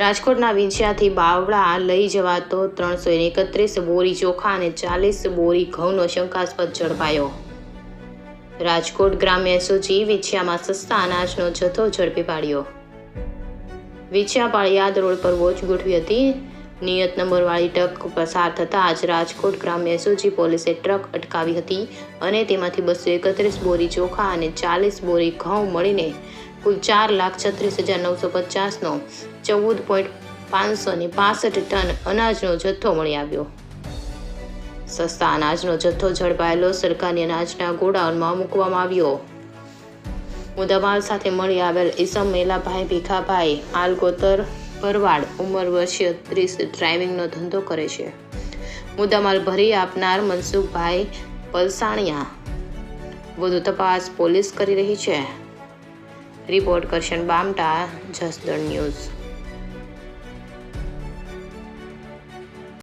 રાજકોટના વિંછિયાથી બાવળા લઈ જવાતો 331 બોરી ચોખા અને 40 બોરી ઘઉંનો શંકાસ્પદ ઝડપાયો। રાજકોટ ગ્રામ્ય એસઓજી વિંછિયામાં સસ્તા અનાજનો જથ્થો ઝડપી પાડ્યો। વિંછિયા પાળિયાદ રોડ પર વોચ ગોઠવી હતી। નિયત નંબરવાળી ટ્રક પસાર થતાં જ રાજકોટ ગ્રામ્ય એસઓજી પોલીસે ટ્રક અટકાવી હતી અને તેમાંથી 231 બોરી ચોખા અને 40 બોરી ઘઉં મળીને કુલ 4,36,950નો 14,565 ટન અનાજનો જથ્થો મળી આવ્યો। સસ્તા અનાજનો જથ્થો ઝડપાયેલો સરકારી અનાજના ગોડાઉનમાં મૂકવામાં આવ્યો। મુદ્દામાલ સાથે મળી આવેલ ઈસમ મેલાભાઈ ભીખાભાઈ આલગોતર ભરવાડ, ઉંમર વર્ષ 30, ડ્રાઇવિંગનો ધંધો કરે છે। મુદ્દામાલ ભરી આપનાર મનસુખભાઈ પલસાણિયા। વધુ તપાસ પોલીસ કરી રહી છે। Report Karshan Bamta, Jasdan news.